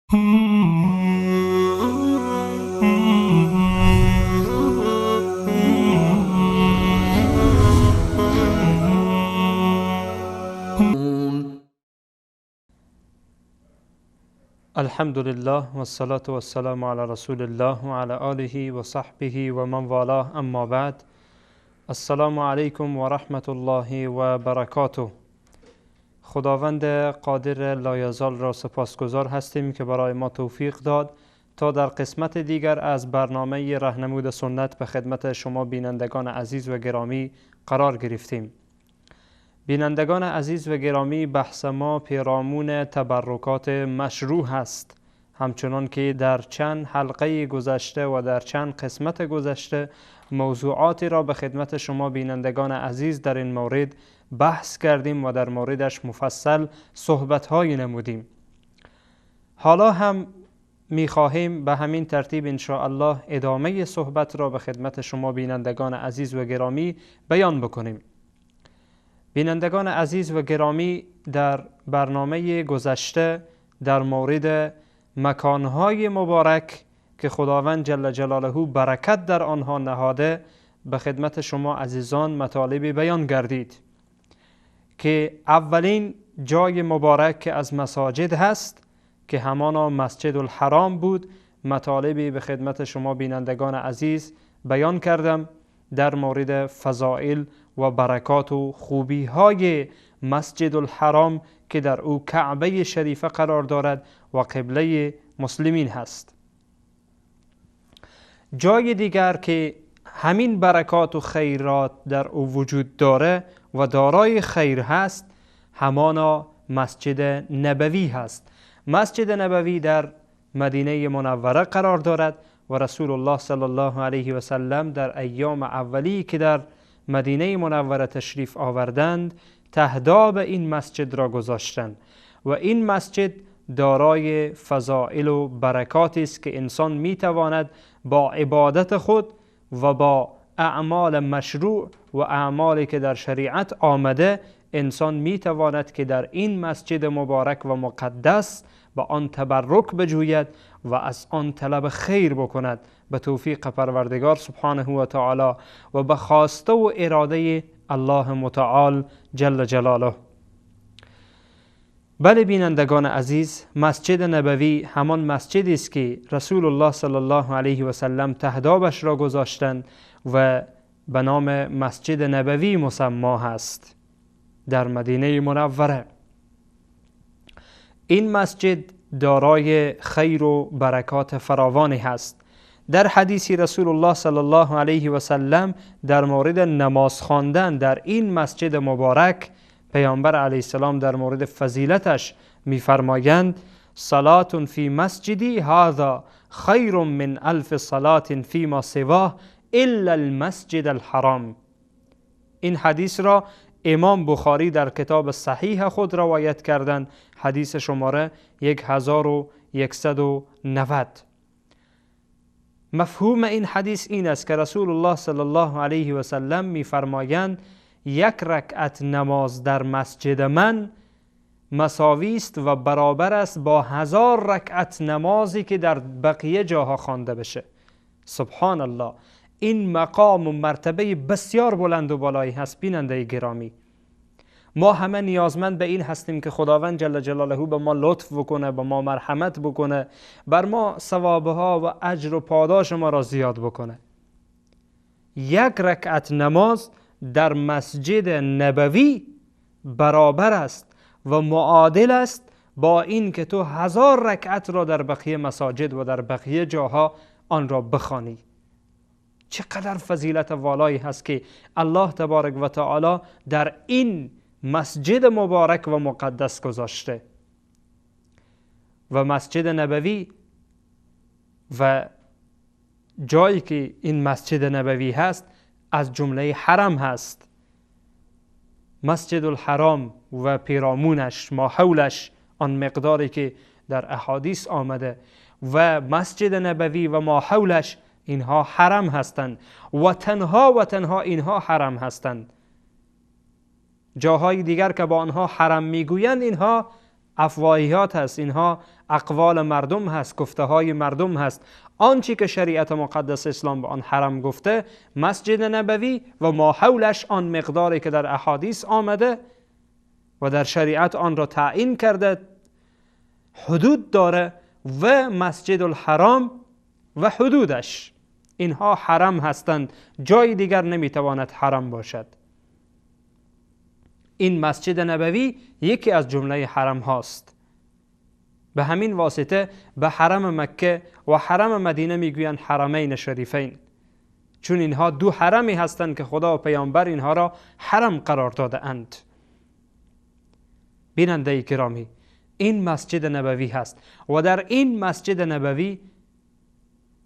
الحمد لله والصلاة والسلام على رسول الله وعلى آله وصحبه ومن والاه، اما بعد. السلام علیکم و رحمت الله و برکاته. خداوند قادر لایزال را سپاسگزار هستیم که برای ما توفیق داد تا در قسمت دیگر از برنامه راهنمود سنت به خدمت شما بینندگان عزیز و گرامی قرار گرفتیم. بینندگان عزیز و گرامی، بحث ما پیرامون تبرکات مشروع هست. همچنان که در چند حلقه گذشته و در چند قسمت گذشته موضوعاتی را به خدمت شما بینندگان عزیز در این مورد بحث کردیم و در موردش مفصل صحبت‌های نمودیم. حالا هم می‌خواهیم به همین ترتیب ان شاء الله ادامه صحبت را به خدمت شما بینندگان عزیز و گرامی بیان بکنیم. بینندگان عزیز و گرامی، در برنامه گذشته در مورد مکانهای مبارک که خداوند جل جلاله برکت در آنها نهاده به خدمت شما عزیزان مطالبی بیان گردید که اولین جای مبارک که از مساجد هست که همانا مسجد الحرام بود. مطالبی به خدمت شما بینندگان عزیز بیان کردم در مورد فضائل و برکات و خوبی های مسجد الحرام که در او کعبه شریفه قرار دارد و قبله مسلمین هست. جای دیگر که همین برکات و خیرات در او وجود داره و دارای خیر هست همانا مسجد نبوی هست. مسجد نبوی در مدینه منوره قرار دارد و رسول الله صلی الله علیه و سلم در ایام اولی که در مدینه منوره تشریف آوردند تهداب این مسجد را گذاشتند و این مسجد دارای فضائل و برکاتی است که انسان میتواند با عبادت خود و با اعمال مشروع و اعمالی که در شریعت آمده انسان میتواند که در این مسجد مبارک و مقدس با آن تبرک بجوید و از آن طلب خیر بکند به توفیق پروردگار سبحانه و تعالی و به خواسته و اراده الله متعال جل جلاله. بله بینندگان عزیز، مسجد نبوی همان مسجدی است که رسول الله صلی الله علیه و سلم تهدابش را گذاشتند و به نام مسجد نبوی مسما هست در مدینه منوره. این مسجد دارای خیر و برکات فراوانی هست. در حدیثی رسول الله صلی الله علیه و سلم در مورد نماز خواندن در این مسجد مبارک پیامبر علیه السلام در مورد فضیلتش می‌فرمایند صلات فی مسجدی هذا خیر من الف صلات فیما سواه الا المسجد الحرام. این حدیث را امام بخاری در کتاب صحیح خود روایت کردند، حدیث شماره 1190. مفهوم این حدیث این است که رسول الله صلی الله علیه و سلم می‌فرمایند یک رکعت نماز در مسجد من مساوی است و برابر است با 1000 رکعت نمازی که در بقیه جاها خوانده بشه. سبحان الله، این مقام و مرتبه بسیار بلند و بالایی هست. بیننده گرامی، ما همه نیازمند به این هستیم که خداوند جل جلاله به ما لطف بکنه، به ما مرحمت بکنه، بر ما ثوابها و اجر و پاداش ما را زیاد بکنه. یک رکعت نماز در مسجد نبوی برابر است و معادل است با این که تو 1000 رکعت را در بقیه مساجد و در بقیه جاها آن را بخوانی. چقدر فضیلت والایی هست که الله تبارک و تعالی در این مسجد مبارک و مقدس گذاشته. و مسجد نبوی و جایی که این مسجد نبوی هست از جمله حرم هست. مسجد الحرام و پیرامونش، ما حولش، آن مقداری که در احادیث آمده، و مسجد نبوی و ما حولش، اینها حرم هستند و تنها اینها حرم هستند. جاهای دیگر که با آنها حرم میگویند اینها افواهیات هست، اینها اقوال مردم هست، گفته های مردم هست. آنچه که شریعت مقدس اسلام به آن حرم گفته، مسجد نبوی و ما حولش، آن مقداری که در احادیث آمده و در شریعت آن را تعیین کرده، حدود داره. و مسجد الحرام و حدودش، اینها حرم هستند، جای دیگر نمیتواند حرم باشد. این مسجد نبوی یکی از جمله حرم هاست. به همین واسطه به حرم مکه و حرم مدینه میگویند حرمین شریفین، چون اینها دو حرمی هستند که خدا و پیامبر اینها را حرم قرار داده اند. بیننده گرامی، این مسجد نبوی هست و در این مسجد نبوی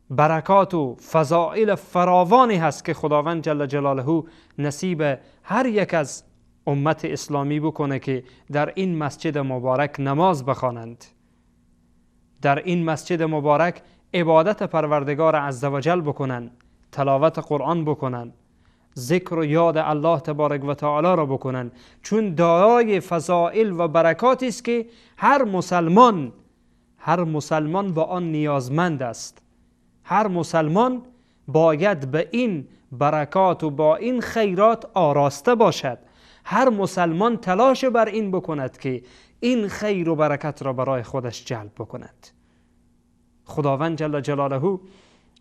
برکات و فضائل فراوانی هست که خداوند جل جلاله نصیب هر یک از امت اسلامی بکنه که در این مسجد مبارک نماز بخوانند، در این مسجد مبارک عبادت پروردگار عزوجل بکنند، تلاوت قرآن بکنند، ذکر و یاد الله تبارک و تعالی را بکنند، چون دارای فضائل و برکاتی است که هر مسلمان با آن نیازمند است. هر مسلمان باید به این برکات و با این خیرات آراسته باشد. هر مسلمان تلاش بر این بکند که این خیر و برکت را برای خودش جلب بکند. خداوند جل جلاله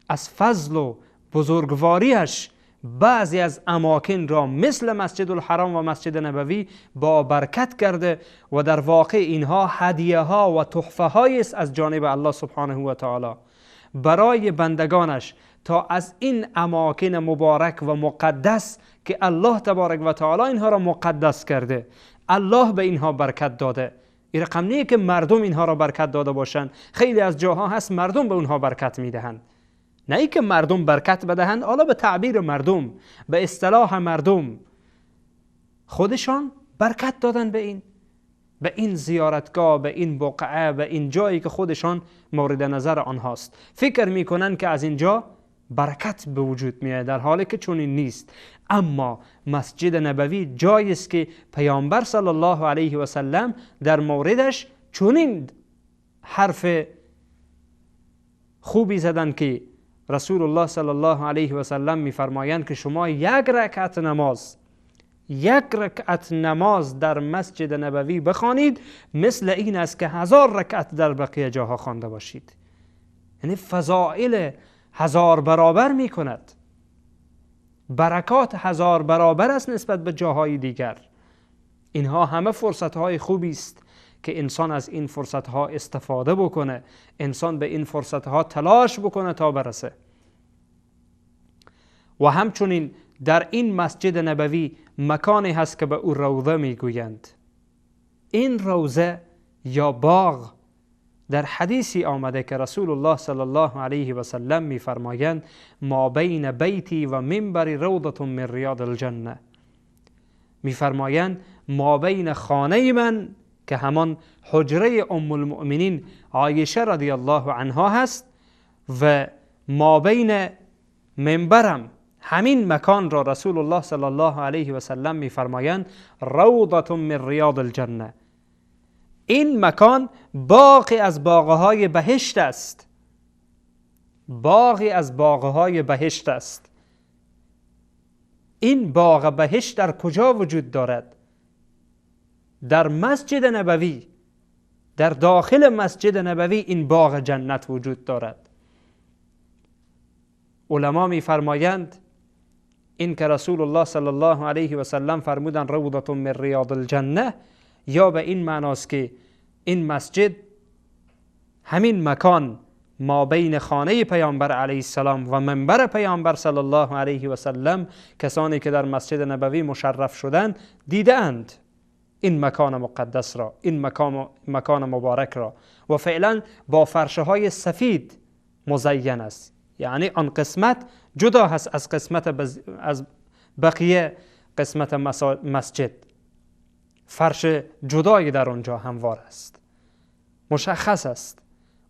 از فضل و بزرگواریش بعضی از اماکن را مثل مسجد الحرام و مسجد نبوی با برکت کرده و در واقع اینها هدیه ها و تحفه هایی است از جانب الله سبحانه و تعالی برای بندگانش، تا از این اماکن مبارک و مقدس که الله تبارک و تعالی اینها را مقدس کرده، الله به اینها برکت داده. این رقم نیه که مردم اینها را برکت داده باشند. خیلی از جاها هست مردم به اونها برکت میدهند، نه ای که مردم برکت بدهند، حالا به تعبیر مردم، به اصطلاح مردم، خودشان برکت دادن به این زیارتگاه، به این بقعه، به این جایی که خودشان مورد نظر آنهاست. فکر میکنن که از اینجا برکت به وجود میاد، در حالی که چنین نیست. اما مسجد نبوی جایی است که پیامبر صلی الله علیه و سلم در موردش چنین حرف خوبی زدن که رسول الله صلی الله علیه و سلم میفرمایند که شما یک رکعت نماز در مسجد نبوی بخوانید، مثل این است که 1000 رکعت در بقیه جاها خوانده باشید. یعنی فضائل 1000 برابر می کند، برکات 1000 برابر است نسبت به جاهای دیگر. اینها همه فرصتهای خوبی است که انسان از این فرصتها استفاده بکنه، انسان به این فرصتها تلاش بکنه تا برسه. و همچنین در این مسجد نبوی مکانی هست که به او روضه میگویند. این روضه یا باغ در حدیثی آمده که رسول الله صلی الله علیه و سلم میفرمایند ما بین بیتی و منبر روضة من ریاض الجنه. میفرمایند ما بین خانه من که همان حجره ام المؤمنین عایشه رضی الله عنها هست و ما بین منبرم، همین مکان را رسول الله صلی الله علیه و سلم میفرمایند روضة من ریاض الجنه. این مکان باغی از باغهای بهشت است، باغی از باغهای بهشت است. این باغ بهشت در کجا وجود دارد؟ در مسجد نبوی، در داخل مسجد نبوی این باغ جنت وجود دارد. علما میفرمایند این که رسول الله صلی الله علیه و سلم فرمودن روضة من ریاض الجنه، یا به این معناست که این مسجد، همین مکان ما بین خانه پیامبر علیه السلام و منبر پیامبر صلی الله علیه و سلم، کسانی که در مسجد نبوی مشرف شدند دیدند این مکان مقدس را، این مکان مبارک را، و فعلا با فرشه های سفید مزین است. یعنی آن قسمت جدا هست از از بقیه قسمت مسجد، فرش جدایی در آنجا هموار است، مشخص است.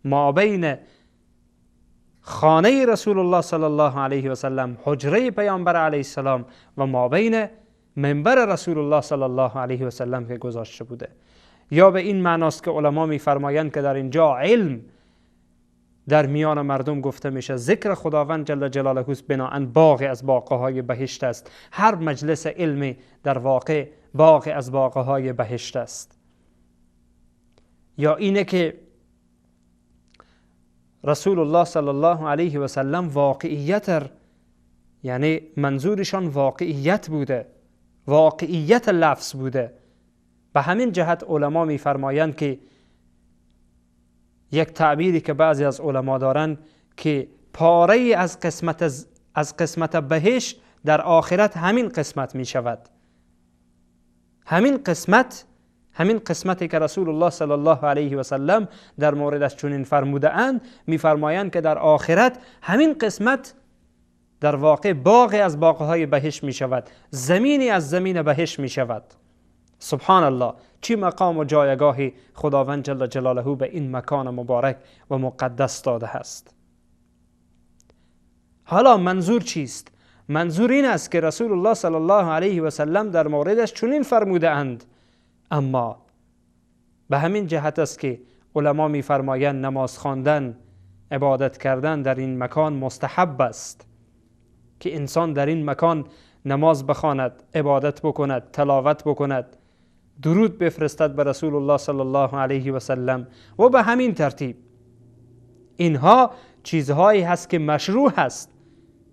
ما بین خانه رسول الله صلی الله علیه و سلم، حجره پیامبر علیه السلام، و ما بین منبر رسول الله صلی الله علیه و سلم که گذاشته بوده. یا به این معناست که علما میفرمایند که در اینجا علم در میان مردم گفته میشه، ذکر خداوند جل جلاله بنااً باغی از باغهای بهشت است. هر مجلس علمی در واقع باغی از باغهای بهشت است. یا اینه که رسول الله صلی الله علیه و سلم واقعیت، یعنی منظورشان واقعیت بوده، واقعیت لفظ بوده. به همین جهت علما میفرمایند که یک تعبیری که بعضی از علما دارن که پاره از قسمت بهشت در آخرت همین قسمت می شود. همین قسمتی که رسول الله صلی الله علیه و سلم در موردش چنین فرموده اند، میفرمایند که در آخرت همین قسمت در واقع باغی از باغهای بهشت می شود، زمینی از زمین بهشت می شود. سبحان الله، چی مقام و جایگاهی خداوند جل جلاله به این مکان مبارک و مقدس داده است. حالا منظور چیست؟ منظور این است که رسول الله صلی الله علیه و سلم در موردش چنین فرموده اند. اما به همین جهت است که علما می‌فرمایند نماز خواندن، عبادت کردن در این مکان مستحب است، که انسان در این مکان نماز بخواند، عبادت بکند، تلاوت بکند، درود بفرستد به رسول الله صلی الله علیه و سلم. و به همین ترتیب اینها چیزهایی هست که مشروع هست.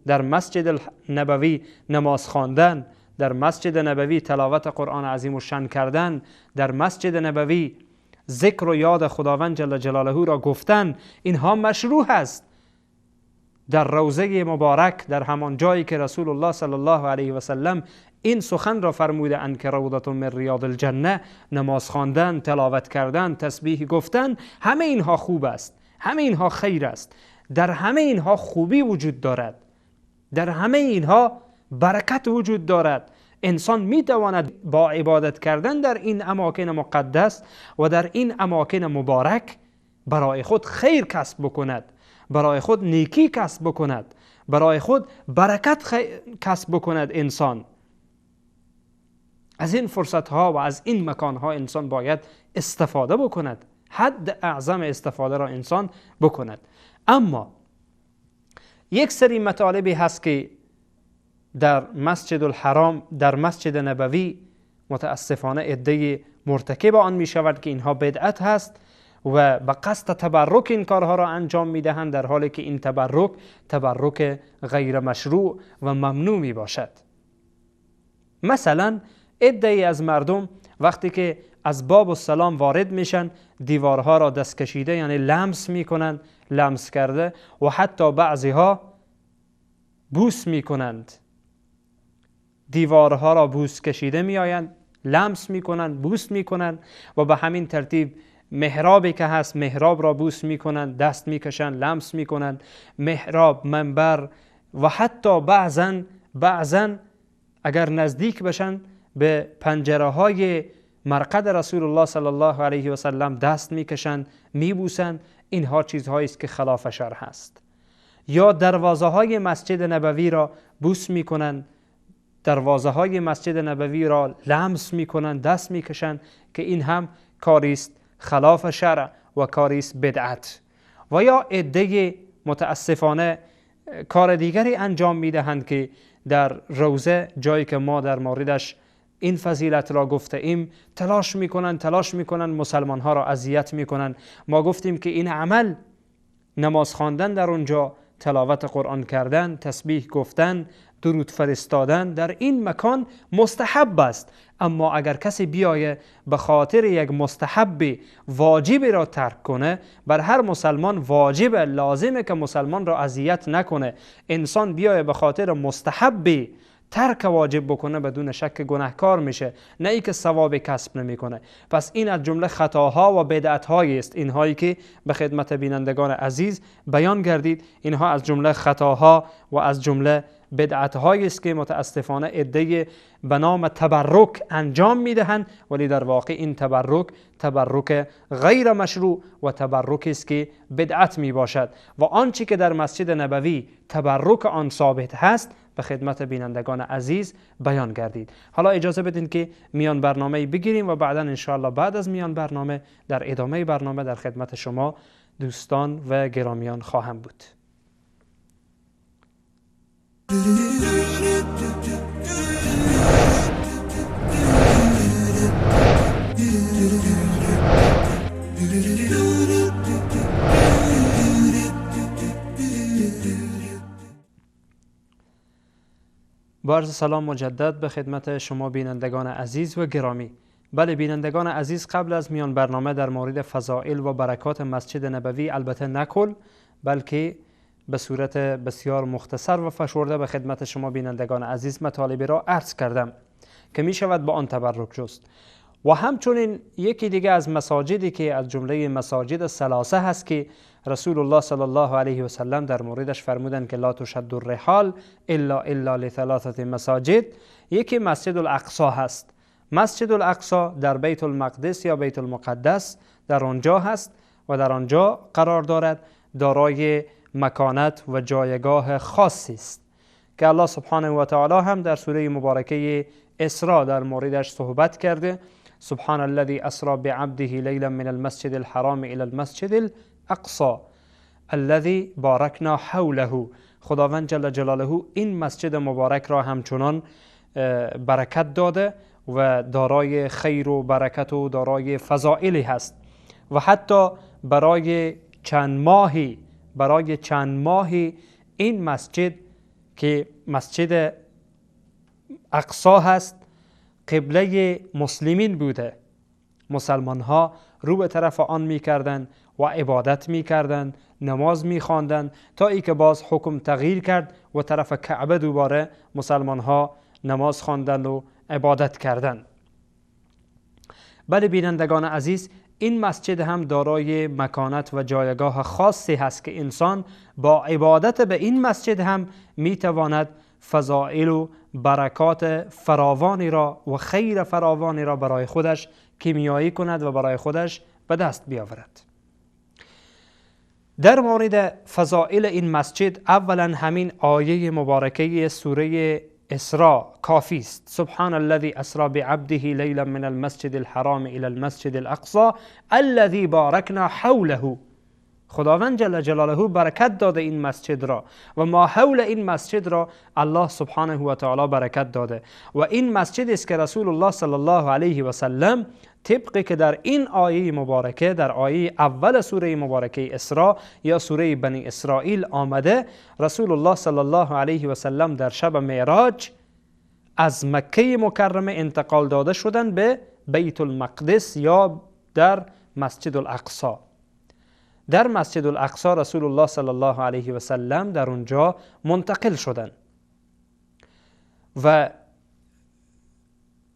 در مسجد نبوی نماز خواندن، در مسجد نبوی تلاوت قرآن عظیم و شان کردن، در مسجد نبوی ذکر و یاد خداوند جل جلاله را گفتن، اینها مشروع هست. در روضه مبارک، در همان جایی که رسول الله صلی الله علیه و سلم این سخن را فرموده اند که روضة من ریاض الجنه، نماز خواندن، تلاوت کردن، تسبیح گفتن، همه اینها خوب است، همه اینها خیر است، در همه اینها خوبی وجود دارد، در همه اینها برکت وجود دارد. انسان می تواند با عبادت کردن در این اماکن مقدس و در این اماکن مبارک برای خود خیر کسب بکند، برای خود نیکی کسب بکند، برای خود برکت کسب بکند. انسان از این فرصت ها و از این مکان ها انسان باید استفاده بکند، حد اعظم استفاده را انسان بکند. اما یک سری مطالبی هست که در مسجد الحرام، در مسجد نبوی متاسفانه عده مرتکب آن می شود که اینها بدعت هست و به قصد تبرک این کارها را انجام می دهند، در حالی که این تبرک غیر مشروع و ممنوع می باشد. مثلا عده‌ای از مردم وقتی که از باب السلام وارد میشن، دیوارها را دست کشیده، یعنی لمس میکنند، لمس کرده، و حتی بعضی ها بوس میکنند، دیوارها را بوس کشیده میآیند، لمس میکنند، بوس میکنند، و به همین ترتیب محرابی که هست محراب را بوس میکنند، دست میکشند، لمس میکنند، محراب، منبر، و حتی بعضن اگر نزدیک بشن به پنجره های مرقد رسول الله صلی الله علیه و سلم دست میکشند، میبوسند. اینها چیزهایی است که خلاف شرع هست. یا دروازه های مسجد نبوی را بوس میکنند، دروازه های مسجد نبوی را لمس میکنند، دست میکشند، که این هم کاری است خلاف شرع و کاری است بدعت. و یا عده متاسفانه کار دیگری انجام میدهند که در روضه، جایی که ما در موردش این فضیلت را گفته ایم، تلاش میکنن مسلمان ها را اذیت میکنن. ما گفتیم که این عمل، نماز خواندن در اونجا، تلاوت قرآن کردن، تسبیح گفتن، درود فرستادن در این مکان مستحب است. اما اگر کسی بیایه به خاطر یک مستحب واجبی را ترک کنه، بر هر مسلمان واجب لازمه که مسلمان را اذیت نکنه. انسان بیایه به خاطر مستحب ترک واجب بکنه، بدون شک گناهکار میشه، نه ای که ثواب کسب نمیکنه. پس این از جمله خطاها و بدعت‌هایی است، اینهایی که به خدمت بینندگان عزیز بیان گردید، اینها از جمله خطاها و از جمله بدعت هایی است که متاسفانه عده به نام تبرک انجام میدهند، ولی در واقع این تبرک غیر مشروع و تبرک است که بدعت می باشد و آنچه که در مسجد نبوی تبرک آن ثابت هست به خدمت بینندگان عزیز بیان گردید. حالا اجازه بدین که میان برنامه بگیریم و بعدا انشاءالله بعد از میان برنامه در ادامه برنامه در خدمت شما دوستان و گرامیان خواهم بود. با عرض سلام مجدد به خدمت شما بینندگان عزیز و گرامی. بله بینندگان عزیز، قبل از میان برنامه در مورد فضائل و برکات مسجد نبوی، البته نه کل بلکه به صورت بسیار مختصر و فشرده به خدمت شما بینندگان عزیز مطالبی را عرض کردم که می شود با آن تبرک جست. و همچنین یکی دیگه از مساجدی که از جمله مساجد ثلاثه هست که رسول الله صلی الله علیه و سلم در موردش فرمودند که لا تشد الرحال الا لثلاثه مساجد، یکی مسجد الاقصی هست. مسجد الاقصی در بیت المقدس یا بیت المقدس در آنجا هست و در آنجا قرار دارد، دارای مکانت و جایگاه خاصی است که الله سبحانه و تعالی هم در سوره مبارکه اسراء در موردش صحبت کرده. سبحان الذي اسرى بعبده ليلا من المسجد الحرام الى المسجد الاقصى الذي باركنا حوله. خداوند جل جلاله این مسجد مبارک را همچنان برکت داده و دارای خیر و برکت و دارای فضائلی هست و حتی برای چند ماهی این مسجد که مسجد اقصی هست قبله مسلمین بوده. مسلمان ها رو به طرف آن می کردن و عبادت می کردن، نماز می خواندن، تا ای که باز حکم تغییر کرد و طرف کعبه دوباره مسلمان ها نماز خواندن و عبادت کردن. بله بینندگان عزیز، این مسجد هم دارای مکانت و جایگاه خاصی هست که انسان با عبادت به این مسجد هم می تواند فضائل و برکات فراوانی را و خیر فراوانی را برای خودش کیمیایی کند و برای خودش به دست بیاورد. در مورد فضائل این مسجد اولا همین آیه مبارکه سوره اسراء کافی است. سبحان الذي اسرى بعبده لیلا من المسجد الحرام الى المسجد الاقصى الذي باركنا حوله. خداوند جل جلاله برکت داده این مسجد را و ما حول این مسجد را الله سبحانه و تعالی برکت داده و این مسجد است که رسول الله صلی الله علیه و سلم طبقی که در این آیه مبارکه، در آیه اول سوره مبارکه اسراء یا سوره بنی اسرائیل آمده، رسول الله صلی الله علیه و سلم در شب معراج از مکه مکرمه انتقال داده شدند به بیت المقدس یا در مسجد الاقصی. در مسجد الاقصی رسول الله صلی الله علیه و سلم در اونجا منتقل شدند و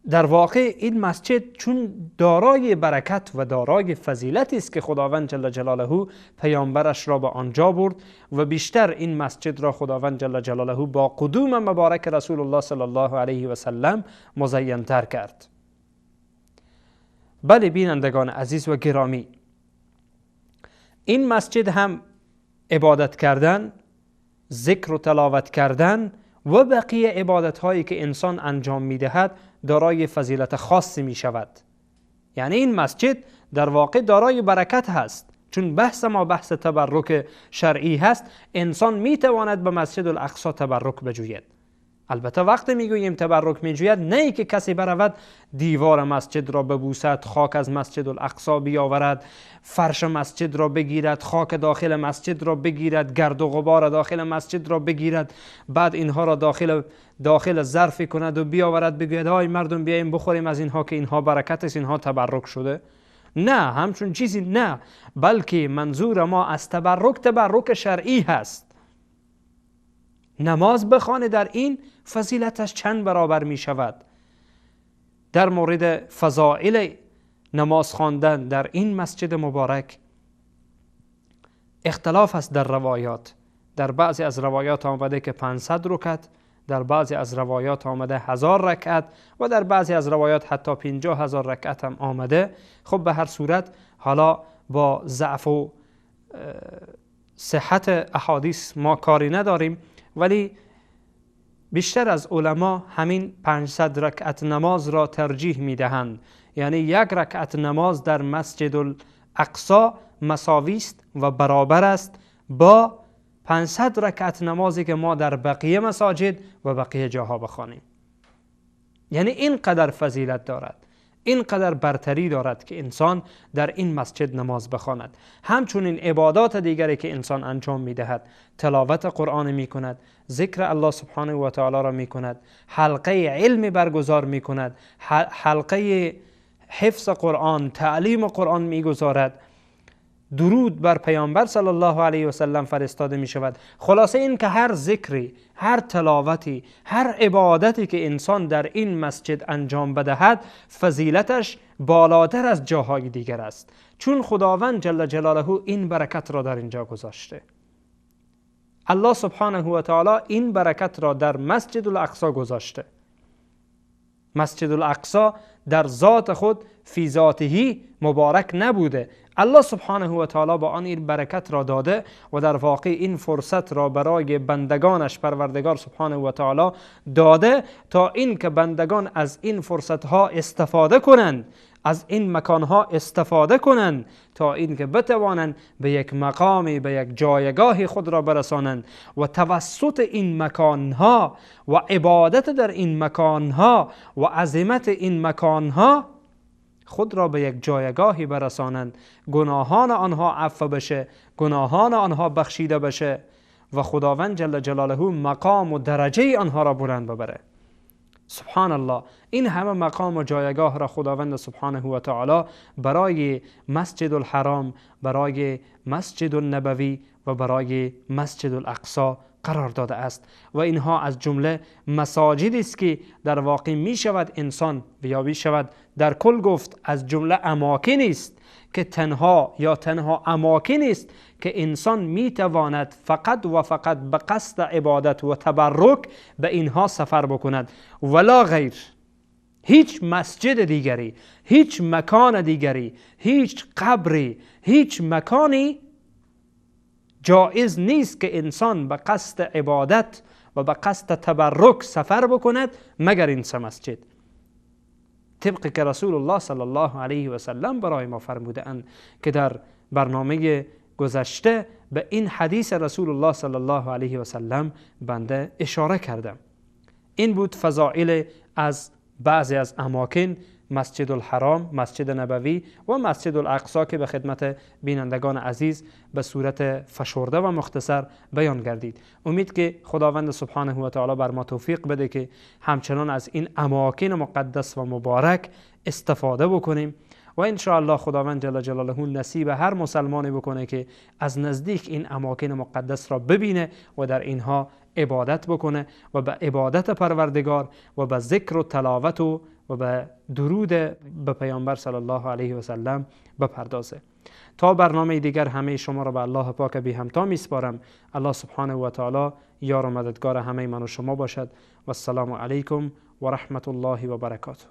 در واقع این مسجد چون دارای برکت و دارای فضیلتی است که خداوند جل جلاله پیامبرش را به آنجا برد و بیشتر این مسجد را خداوند جل جلاله با قدوم مبارک رسول الله صلی الله علیه و سلم مزین تر کرد. بله بینندگان عزیز و گرامی، این مسجد هم عبادت کردن، ذکر و تلاوت کردن و بقیه عبادت هایی که انسان انجام می دهد دارای فضیلت خاصی می شود. یعنی این مسجد در واقع دارای برکت هست، چون بحث ما بحث تبرک شرعی هست. انسان می تواند به مسجد الاقصی تبرک بجوید. البته وقتی میگوییم تبرک میجوید، نه ای که کسی برود دیوار مسجد را ببوسد، خاک از مسجد الاقصی بیاورد، فرش مسجد را بگیرد، خاک داخل مسجد را بگیرد، گرد و غبار داخل مسجد را بگیرد، بعد اینها را داخل ظرفی کند و بیاورد بگوید های مردم بیاییم بخوریم از اینها که اینها برکت است، اینها تبرک شده. نه، همچون چیزی نه، بلکه منظور ما از تبرک شرعی هست. نماز بخوانه، در این فضیلتش چند برابر می شود. در مورد فضائل نماز خواندن در این مسجد مبارک اختلاف است در روایات. در بعضی از روایات آمده که 500 رکعت در بعضی از روایات آمده 1000 رکعت و در بعضی از روایات حتی 50,000 رکعت هم آمده. خب به هر صورت حالا با ضعف و صحت احادیث ما کاری نداریم، ولی بیشتر از علما همین 500 رکعت نماز را ترجیح میدهند. یعنی یک رکعت نماز در مسجد الاقصی مساوی است و برابر است با 500 رکعت نمازی که ما در بقیه مساجد و بقیه جاها بخوانیم. یعنی اینقدر فضیلت دارد، اینقدر برتری دارد که انسان در این مسجد نماز بخواند. همچنین عبادات دیگری که انسان انجام میدهد، تلاوت قرآن میکند، ذکر الله سبحانه و تعالی را میکند، حلقه علمی برگزار میکند، حلقه حفظ قرآن، تعلیم قرآن میگذارد، درود بر پیامبر صلی الله علیه و سلم فرستاده می شود. خلاصه این که هر ذکری، هر تلاوتی، هر عبادتی که انسان در این مسجد انجام بدهد فضیلتش بالاتر از جاهای دیگر است، چون خداوند جل جلاله این برکت را در اینجا گذاشته. الله سبحانه و تعالی این برکت را در مسجد الاقصی گذاشته. مسجد الاقصی در ذات خود فی ذاتهی مبارک نبوده، الله سبحانه و تعالی با آن این برکت را داده و در واقع این فرصت را برای بندگانش پروردگار سبحانه و تعالی داده تا این که بندگان از این فرصت ها استفاده کنند، از این مکان ها استفاده کنند، تا این که بتوانند به یک مقامی، به یک جایگاه خود را برسانند و توسط این مکان ها و عبادت در این مکان ها و عظمت این مکان ها خود را به یک جایگاهی برسانند، گناهان آنها عفو بشه، گناهان آنها بخشیده بشه و خداوند جل جلاله مقام و درجه آنها را بلند ببره. سبحان الله، این همه مقام و جایگاه را خداوند سبحانه و تعالی برای مسجد الحرام، برای مسجد النبوی و برای مسجد الاقصی قرار داده است و اینها از جمله مساجدی است که در واقع می شود انسان یا می شود در کل گفت از جمله اماکن است که تنها اماکن است که انسان می تواند فقط و فقط به قصد عبادت و تبرک به اینها سفر بکند ولا غیر. هیچ مسجد دیگری، هیچ مکان دیگری، هیچ قبری، هیچ مکانی جایز نیست که انسان به قصد عبادت و به قصد تبرک سفر بکند مگر این سه مسجد، طبقی که رسول الله صلی الله علیه و سلم برای ما فرموده اند که در برنامه گذشته به این حدیث رسول الله صلی الله علیه و سلم بنده اشاره کردم. این بود فضائل از بعضی از اماکن، مسجد الحرام، مسجد نبوی و مسجد الاقصی که به خدمت بینندگان عزیز به صورت فشرده و مختصر بیان گردید. امید که خداوند سبحانه و تعالی بر ما توفیق بده که همچنان از این اماکن مقدس و مبارک استفاده بکنیم و ان شاء الله خداوند جل جلاله نصیب هر مسلمانی بکنه که از نزدیک این اماکن مقدس را ببینه و در اینها عبادت بکنه و به عبادت پروردگار و به ذکر و تلاوت و به درود به پیامبر صلی الله علیه و سلم بپردازه. تا برنامه دیگر همه شما را به الله پاک بی همتا میسپارم. الله سبحانه و تعالی یار و مددگار همه من و شما باشد و السلام علیکم و رحمت الله و برکاته.